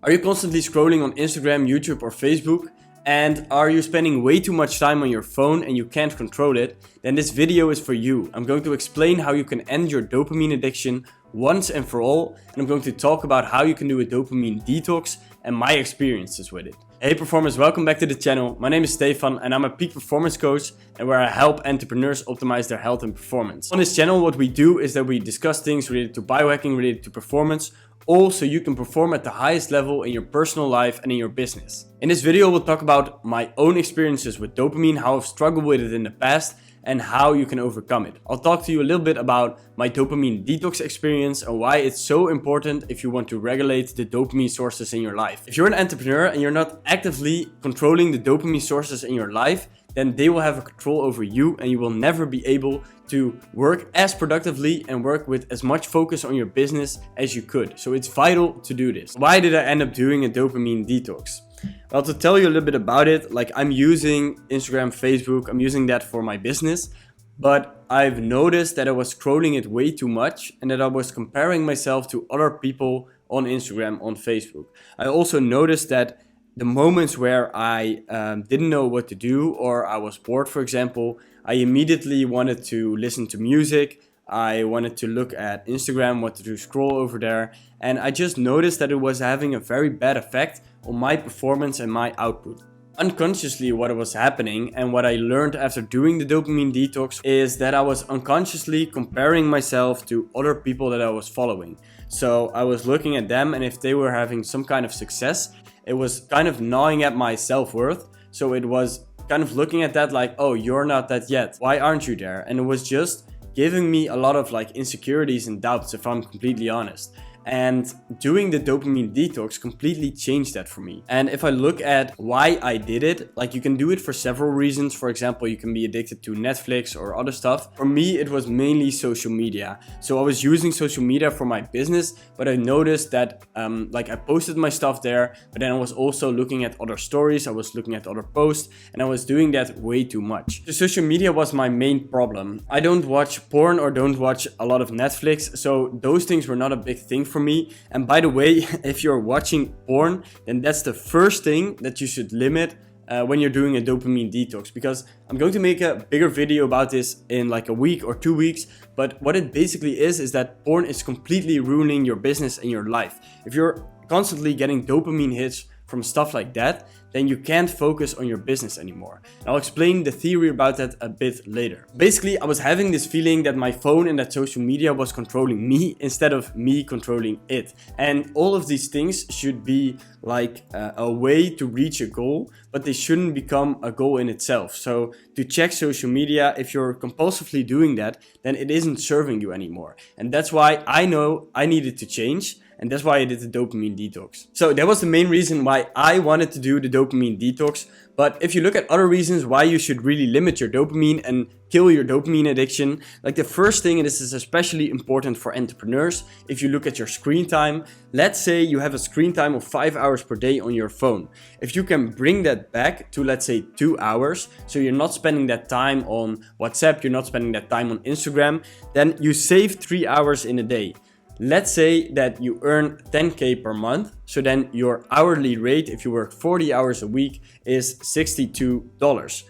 Are you constantly scrolling on Instagram, YouTube or Facebook? And are you spending way too much time on your phone and you can't control it? Then this video is for you. I'm going to explain how you can end your dopamine addiction once and for all. And I'm going to talk about how you can do a dopamine detox and my experiences with it. Hey performers, welcome back to the channel. My name is Stefan and I'm a peak performance coach and where I help entrepreneurs optimize their health and performance. On this channel what we do is that we discuss things related to biohacking, related to performance, all so you can perform at the highest level in your personal life and in your business. In this video we'll talk about my own experiences with dopamine, how I've struggled with it in the past and how you can overcome it. I'll talk to you a little bit about my dopamine detox experience and why it's so important if you want to regulate the dopamine sources in your life. If you're an entrepreneur and you're not actively controlling the dopamine sources in your life, then they will have a control over you and you will never be able to work as productively and work with as much focus on your business as you could. So it's vital to do this. Why did I end up doing a dopamine detox? Well, to tell you a little bit about it, like I'm using Instagram, Facebook, I'm using that for my business, but I've noticed that I was scrolling it way too much and that I was comparing myself to other people on Instagram, on Facebook. I also noticed that the moments where I didn't know what to do or I was bored, for example, I immediately wanted to listen to music. I wanted to look at Instagram, wanted to scroll over there, and I just noticed that it was having a very bad effect on my performance and my output. Unconsciously, what was happening and what I learned after doing the dopamine detox is that I was unconsciously comparing myself to other people that I was following. So I was looking at them, and if they were having some kind of success, it was kind of gnawing at my self-worth. So it was kind of looking at that like, oh, you're not that yet. Why aren't you there? And it was just giving me a lot of like insecurities and doubts, if I'm completely honest. And doing the dopamine detox completely changed that for me. And if I look at why I did it, like you can do it for several reasons. For example, you can be addicted to Netflix or other stuff. For me, it was mainly social media. So I was using social media for my business, but I noticed that like I posted my stuff there, but then I was also looking at other stories. I was looking at other posts and I was doing that way too much. So social media was my main problem. I don't watch porn or don't watch a lot of Netflix. So those things were not a big thing for me. And by the way, if you're watching porn, then that's the first thing that you should limit when you're doing a dopamine detox, because I'm going to make a bigger video about this in like a week or 2 weeks. But what it basically is that porn is completely ruining your business and your life. If you're constantly getting dopamine hits from stuff like that, then you can't focus on your business anymore. And I'll explain the theory about that a bit later. Basically, I was having this feeling that my phone and that social media was controlling me instead of me controlling it. And all of these things should be like a way to reach a goal, but they shouldn't become a goal in itself. So to check social media, if you're compulsively doing that, then it isn't serving you anymore. And that's why I know I needed to change. And that's why I did the dopamine detox. So that was the main reason why I wanted to do the dopamine detox. But if you look at other reasons why you should really limit your dopamine and kill your dopamine addiction, like the first thing, and this is especially important for entrepreneurs, if you look at your screen time, let's say you have a screen time of 5 hours per day on your phone. If you can bring that back to, let's say, 2 hours, so you're not spending that time on WhatsApp, you're not spending that time on Instagram, then you save 3 hours in a day. Let's say that you earn 10K per month. So then your hourly rate, if you work 40 hours a week, is $62.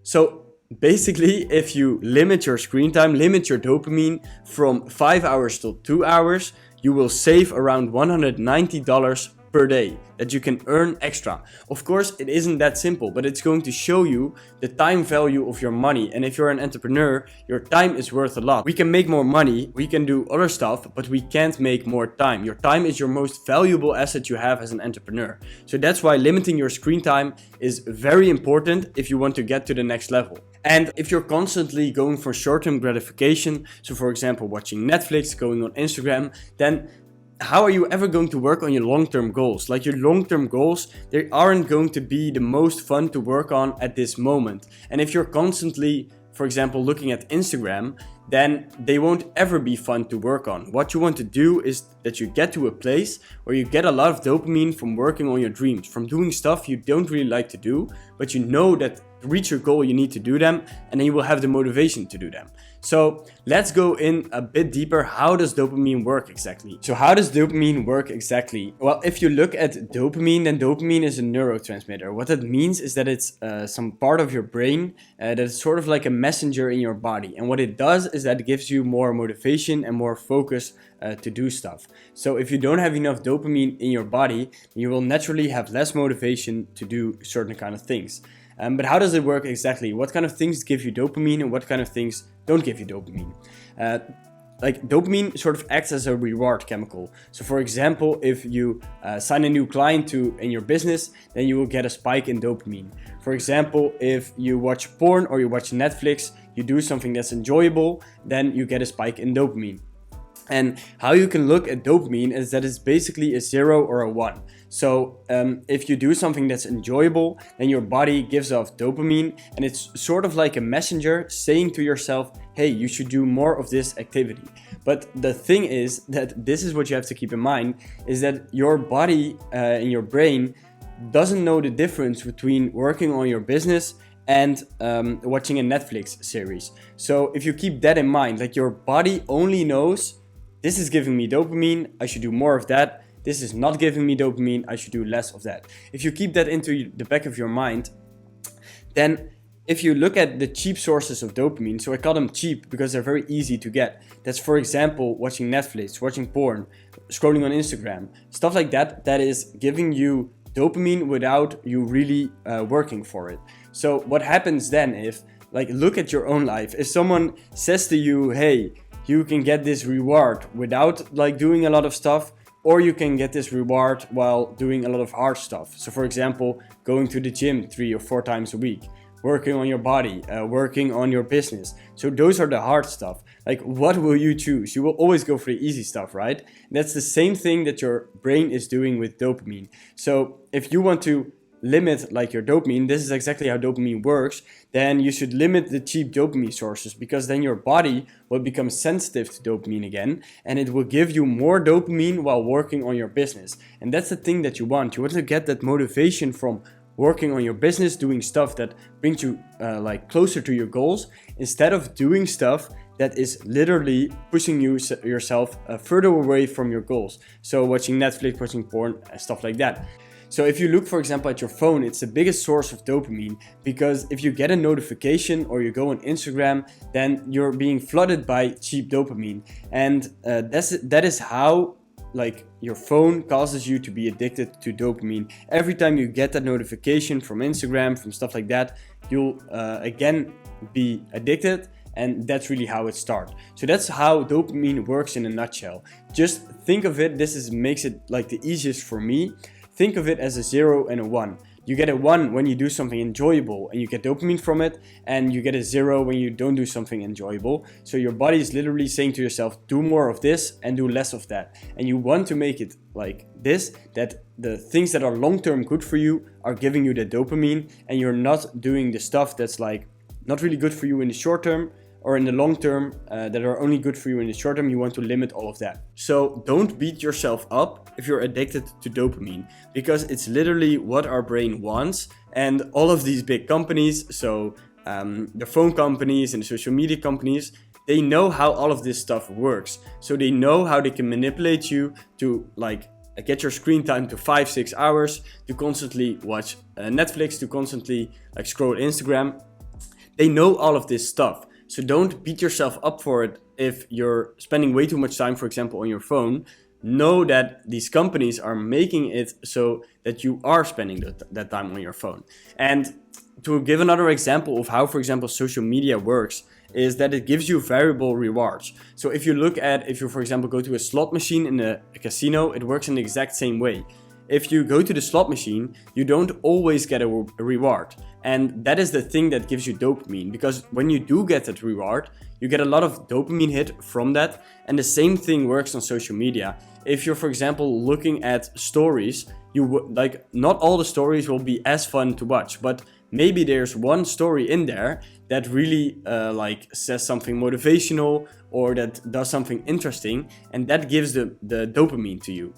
So basically, if you limit your screen time, limit your dopamine from 5 hours to 2 hours, you will save around $190 per day that you can earn extra. Of course, it isn't that simple, but it's going to show you the time value of your money. And if you're an entrepreneur, your time is worth a lot. We can make more money, we can do other stuff, but we can't make more time. Your time is your most valuable asset you have as an entrepreneur. So that's why limiting your screen time is very important if you want to get to the next level. And if you're constantly going for short-term gratification, so for example, watching Netflix, going on Instagram, then how are you ever going to work on your long-term goals? Like your long-term goals, they aren't going to be the most fun to work on at this moment. And if you're constantly, for example, looking at Instagram, then they won't ever be fun to work on. What you want to do is that you get to a place where you get a lot of dopamine from working on your dreams, from doing stuff you don't really like to do, but you know that to reach your goal, you need to do them, and then you will have the motivation to do them. So let's go in a bit deeper. How does dopamine work exactly? So how does dopamine work exactly? Well, if you look at dopamine, then dopamine is a neurotransmitter. What that means is that it's some part of your brain that is sort of like a messenger in your body. And what it does is that it gives you more motivation and more focus to do stuff. So if you don't have enough dopamine in your body, you will naturally have less motivation to do certain kind of things. But how does it work exactly? What kind of things give you dopamine and what kind of things don't give you dopamine? Like dopamine sort of acts as a reward chemical. So for example, if you sign a new client in your business, then you will get a spike in dopamine. For example, if you watch porn or you watch Netflix, you do something that's enjoyable, then you get a spike in dopamine. And how you can look at dopamine is that it's basically a 0 or a 1. So if you do something that's enjoyable, then your body gives off dopamine, and it's sort of like a messenger saying to yourself, hey, you should do more of this activity. But the thing is that this is what you have to keep in mind, is that your body and your brain doesn't know the difference between working on your business and watching a Netflix series. So if you keep that in mind, like your body only knows, this is giving me dopamine, I should do more of that. This is not giving me dopamine, I should do less of that. If you keep that into the back of your mind, then if you look at the cheap sources of dopamine, so I call them cheap because they're very easy to get. That's, for example, watching Netflix, watching porn, scrolling on Instagram, stuff like that, that is giving you dopamine without you really working for it. So what happens then if, like, look at your own life. If someone says to you, hey, you can get this reward without like doing a lot of stuff, or you can get this reward while doing a lot of hard stuff. So for example, going to the gym 3 or 4 times a week, working on your body, working on your business. So those are the hard stuff. Like, what will you choose? You will always go for the easy stuff, right? That's the same thing that your brain is doing with dopamine. So if you want to limit like your dopamine, this is exactly how dopamine works, then you should limit the cheap dopamine sources, because then your body will become sensitive to dopamine again, and it will give you more dopamine while working on your business. And that's the thing that you want. You want to get that motivation from working on your business, doing stuff that brings you like closer to your goals, instead of doing stuff that is literally pushing yourself further away from your goals. So watching Netflix, watching porn, stuff like that. So if you look, for example, at your phone, it's the biggest source of dopamine, because if you get a notification or you go on Instagram, then you're being flooded by cheap dopamine. And that is how like your phone causes you to be addicted to dopamine. Every time you get that notification from Instagram, from stuff like that, you'll again be addicted. And that's really how it starts. So that's how dopamine works in a nutshell. Just think of it, makes it like the easiest for me. Think of it as a 0 and a 1. You get a 1 when you do something enjoyable and you get dopamine from it, and you get a 0 when you don't do something enjoyable. So your body is literally saying to yourself, do more of this and do less of that. And you want to make it like this, that the things that are long-term good for you are giving you the dopamine, and you're not doing the stuff that's like not really good for you in the short term, or in the long term, that are only good for you in the short term. You want to limit all of that. So don't beat yourself up if you're addicted to dopamine, because it's literally what our brain wants. And all of these big companies, so the phone companies and the social media companies, they know how all of this stuff works. So they know how they can manipulate you to like get your screen time to 5-6 hours, to constantly watch Netflix, to constantly like scroll Instagram. They know all of this stuff. So don't beat yourself up for it if you're spending way too much time, for example, on your phone. Know that these companies are making it so that you are spending that time on your phone. And to give another example of how, for example, social media works, is that it gives you variable rewards. So if you, for example, go to a slot machine in a casino, it works in the exact same way. If you go to the slot machine, you don't always get a reward. And that is the thing that gives you dopamine, because when you do get that reward, you get a lot of dopamine hit from that. And the same thing works on social media. If you're, for example, looking at stories, not all the stories will be as fun to watch, but maybe there's one story in there that really says something motivational or that does something interesting, and that gives the dopamine to you.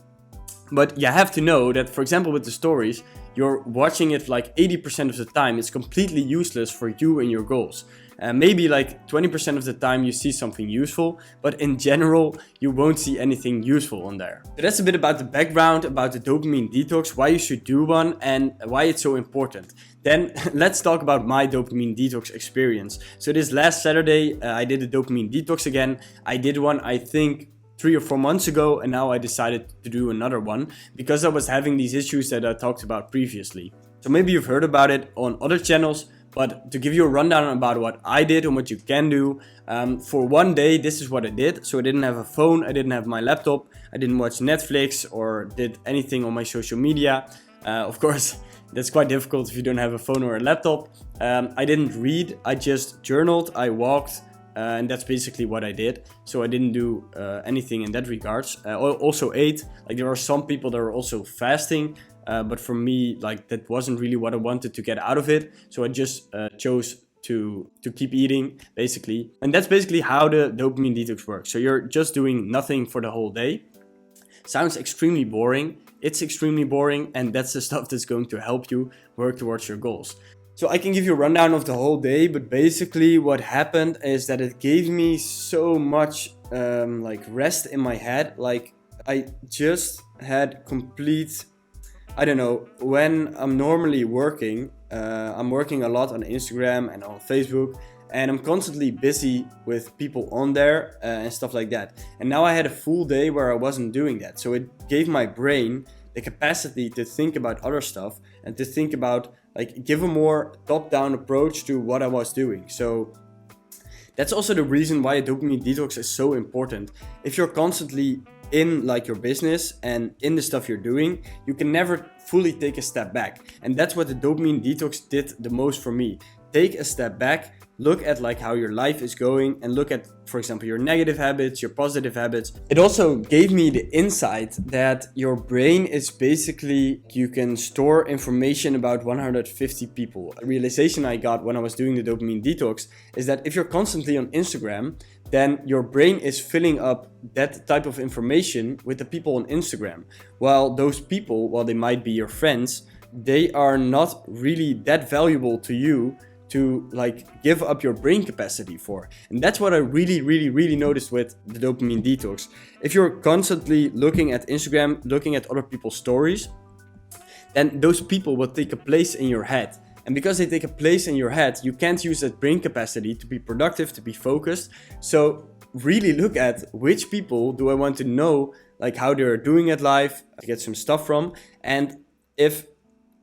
But you have to know that, for example, with the stories, you're watching it like 80% of the time. It's completely useless for you and your goals. Maybe like 20% of the time you see something useful, but in general, you won't see anything useful on there. So that's a bit about the background, about the dopamine detox, why you should do one, and why it's so important. Then let's talk about my dopamine detox experience. So this last Saturday, I did a dopamine detox again. I did one, I think, 3 or 4 months ago, and now I decided to do another one because I was having these issues that I talked about previously. So maybe you've heard about it on other channels, but to give you a rundown about what I did and what you can do, for one day, this is what I did. So I didn't have a phone, I didn't have my laptop, I didn't watch Netflix or did anything on my social media. Of course, that's quite difficult if you don't have a phone or a laptop. I didn't read, I just journaled, I walked, and that's basically what I did. So I didn't do anything in that regards. Also ate. Like, there are some people that are also fasting, but for me, like, that wasn't really what I wanted to get out of it. So I just chose to keep eating, basically. And that's basically how the dopamine detox works. So you're just doing nothing for the whole day. Sounds extremely boring. It's extremely boring, and that's the stuff that's going to help you work towards your goals. So I can give you a rundown of the whole day, but basically what happened is that it gave me so much like rest in my head. Like, I just had complete, I don't know, when I'm normally working, I'm working a lot on Instagram and on Facebook, and I'm constantly busy with people on there and stuff like that. And now I had a full day where I wasn't doing that. So it gave my brain the capacity to think about other stuff and to think about, like, give a more top-down approach to what I was doing. So that's also the reason why a dopamine detox is so important. If you're constantly in like your business and in the stuff you're doing, you can never fully take a step back. And that's what the dopamine detox did the most for me. Take a step back, look at like how your life is going, and look at, for example, your negative habits, your positive habits. It also gave me the insight that your brain is basically, you can store information about 150 people. A realization I got when I was doing the dopamine detox is that if you're constantly on Instagram, then your brain is filling up that type of information with the people on Instagram. While those people, while they might be your friends, they are not really that valuable to you to like give up your brain capacity for. And that's what I really noticed with the dopamine detox. If you're constantly looking at Instagram, looking at other people's stories, then those people will take a place in your head. And because they take a place in your head, you can't use that brain capacity to be productive, to be focused. So really look at which people do I want to know, like how they're doing at life, to get some stuff from. And if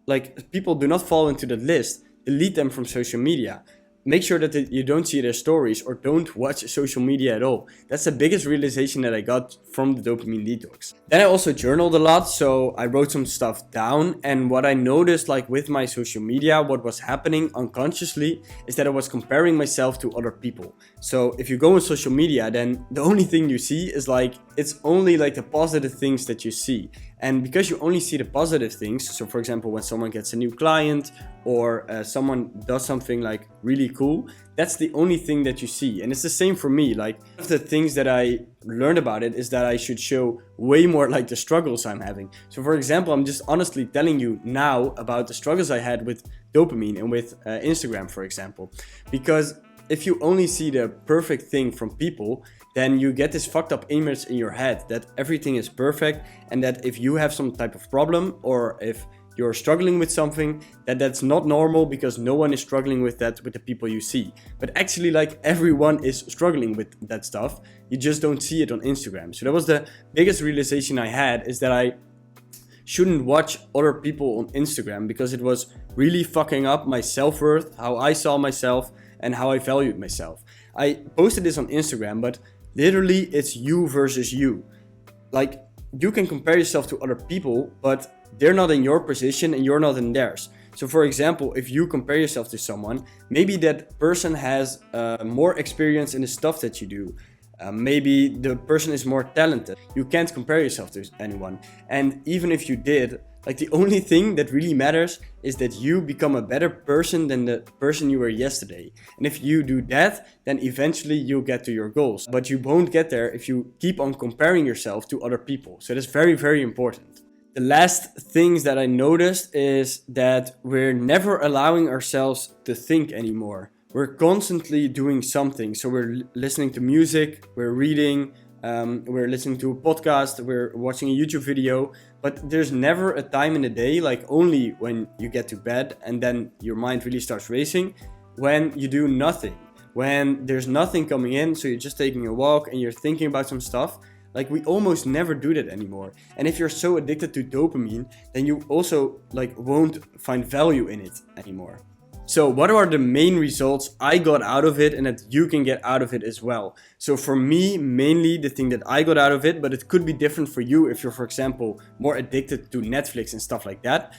like people do not fall into that list, delete them from social media. Make sure that you don't see their stories or don't watch social media at all. That's the biggest realization that I got from the dopamine detox. Then I also journaled a lot, so I wrote some stuff down. And what I noticed, like with my social media, what was happening unconsciously is that I was comparing myself to other people. So if you go on social media, then the only thing you see is like, it's only like the positive things that you see. And because you only see the positive things, so for example, when someone gets a new client or someone does something like really cool, that's the only thing that you see. And it's the same for me. Like, one of the things that I learned about it is that I should show way more like the struggles I'm having. So for example, I'm just honestly telling you now about the struggles I had with dopamine and with Instagram, for example. Because if you only see the perfect thing from people, then you get this fucked up image in your head that everything is perfect, and that if you have some type of problem or if you're struggling with something, that's not normal because no one is struggling with that with the people you see. But actually, like, everyone is struggling with that stuff. You just don't see it on Instagram. So that was the biggest realization I had, is that I shouldn't watch other people on Instagram because it was really fucking up my self-worth, how I saw myself and how I valued myself. I posted this on Instagram, but literally it's you versus you. Like, you can compare yourself to other people, but they're not in your position and you're not in theirs. So for example, if you compare yourself to someone, maybe that person has more experience in the stuff that you do. Maybe the person is more talented. You can't compare yourself to anyone. And even if you did, like, the only thing that really matters is that you become a better person than the person you were yesterday. And if you do that, then eventually you'll get to your goals. But you won't get there if you keep on comparing yourself to other people. So that's very important. The last things that I noticed is that we're never allowing ourselves to think anymore. We're constantly doing something. So we're listening to music, we're reading, we're listening to a podcast, we're watching a YouTube video, but there's never a time in the day, like only when you get to bed and then your mind really starts racing, when you do nothing, when there's nothing coming in, so you're just taking a walk and you're thinking about some stuff. Like, we almost never do that anymore. And if you're so addicted to dopamine, then you also won't find value in it anymore. So what are the main results I got out of it and that you can get out of it as well? So for me, mainly the thing that I got out of it, but it could be different for you if you're, for example, more addicted to Netflix and stuff like that,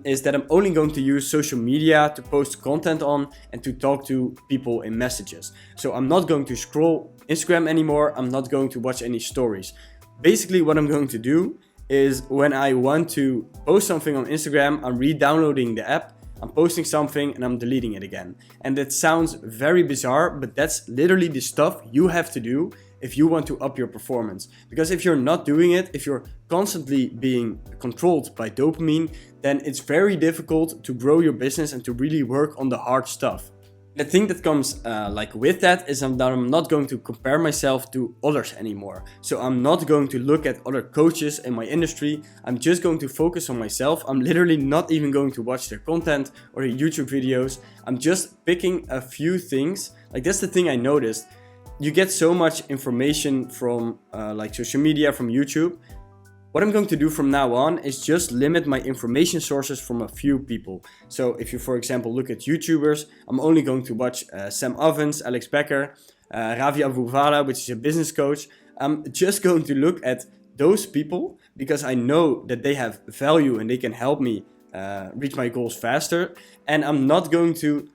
is that I'm only going to use social media to post content on and to talk to people in messages. So I'm not going to scroll Instagram anymore. I'm not going to watch any stories. Basically, what I'm going to do is when I want to post something on Instagram, I'm re-downloading the app, I'm posting something and I'm deleting it again. And that sounds very bizarre, but that's literally the stuff you have to do if you want to up your performance. Because if you're not doing it, if you're constantly being controlled by dopamine, then it's very difficult to grow your business and to really work on the hard stuff. The thing that comes with that is that I'm not going to compare myself to others anymore. So I'm not going to look at other coaches in my industry. I'm just going to focus on myself. I'm literally not even going to watch their content or their YouTube videos. I'm just picking a few things. That's the thing I noticed. You get so much information from social media, from YouTube. What I'm going to do from now on is just limit my information sources from a few people. So if you, for example, look at YouTubers, I'm only going to watch Sam Ovens, Alex Becker, Ravi Abuvala, which is a business coach. I'm just going to look at those people because I know that they have value and they can help me reach my goals faster. And I'm not going to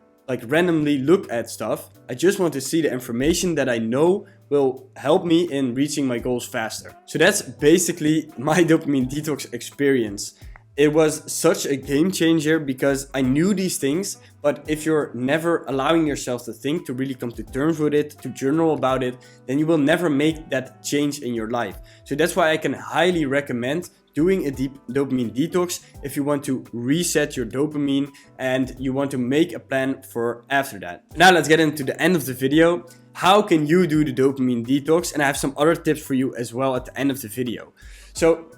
randomly look at stuff. I just want to see the information that I know will help me in reaching my goals faster. So that's basically my dopamine detox experience. It was such a game changer because I knew these things, but if you're never allowing yourself to think, to really come to terms with it, to journal about it, then you will never make that change in your life. So that's why I can highly recommend doing a deep dopamine detox if you want to reset your dopamine and you want to make a plan for after that. Now let's get into the end of the video. How can you do the dopamine detox? And I have some other tips for you as well at the end of the video. So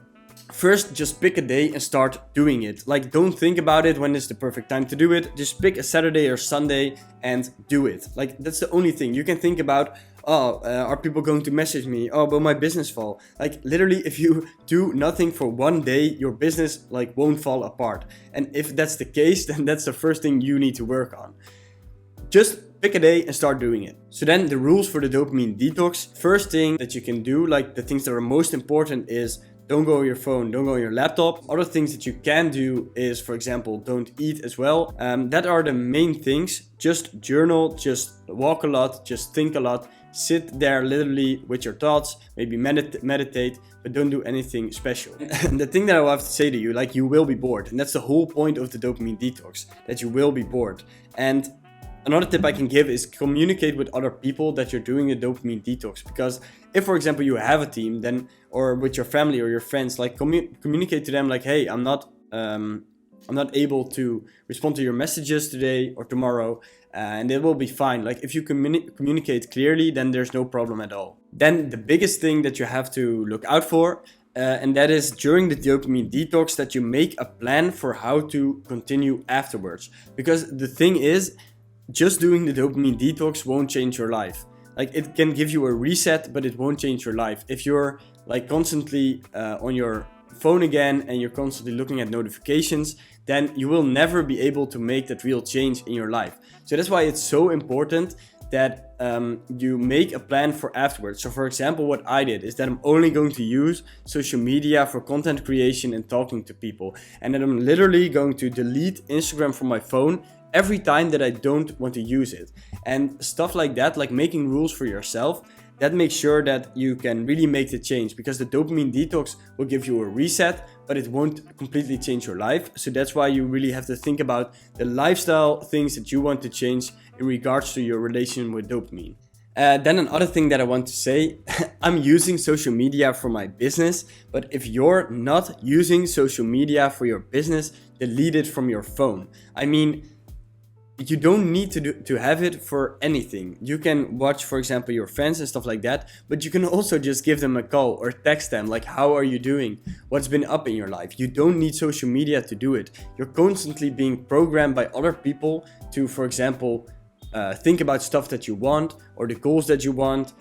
first, just pick a day and start doing it. Don't think about it when is the perfect time to do it. Just pick a Saturday or Sunday and do it. That's the only thing you can think about. Are people going to message me? Will my business fall? Literally, if you do nothing for one day, your business won't fall apart. And if that's the case, then that's the first thing you need to work on. Just pick a day and start doing it. So then the rules for the dopamine detox. First thing that you can do, the things that are most important, is don't go on your phone, don't go on your laptop. Other things that you can do is, for example, don't eat as well. That are the main things. Just journal, just walk a lot, just think a lot. Sit there literally with your thoughts, maybe meditate, but don't do anything special. And the thing that I will have to say to you, you will be bored. And that's the whole point of the dopamine detox, that you will be bored. And another tip I can give is communicate with other people that you're doing a dopamine detox. Because if, for example, you have a team, then, or with your family or your friends, communicate to them hey, I'm not able to respond to your messages today or tomorrow, and it will be fine. If you communicate clearly, then there's no problem at all. Then the biggest thing that you have to look out for, and that is during the dopamine detox, that you make a plan for how to continue afterwards. Because the thing is, just doing the dopamine detox won't change your life. It can give you a reset, but it won't change your life. If you're constantly on your phone again and you're constantly looking at notifications, then you will never be able to make that real change in your life. So that's why it's so important that you make a plan for afterwards. So for example, what I did is that I'm only going to use social media for content creation and talking to people. And then I'm literally going to delete Instagram from my phone every time that I don't want to use it. And stuff like that, making rules for yourself, that makes sure that you can really make the change, because the dopamine detox will give you a reset, but it won't completely change your life. So that's why you really have to think about the lifestyle things that you want to change in regards to your relation with dopamine. Then another thing that I want to say, I'm using social media for my business, but if you're not using social media for your business, delete it from your phone. I mean, you don't need to have it for anything. You can watch, for example, your friends and stuff like that, but you can also just give them a call or text them like, how are you doing? What's been up in your life? You don't need social media to do it. You're constantly being programmed by other people to, for example, think about stuff that you want or the goals that you want.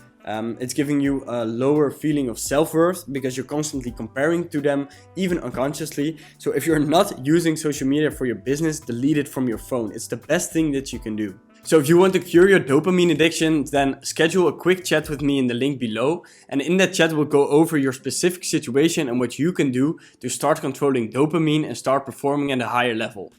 It's giving you a lower feeling of self-worth because you're constantly comparing to them, even unconsciously. So if you're not using social media for your business, delete it from your phone. It's the best thing that you can do. So if you want to cure your dopamine addiction, then schedule a quick chat with me in the link below. And in that chat, we'll go over your specific situation and what you can do to start controlling dopamine and start performing at a higher level.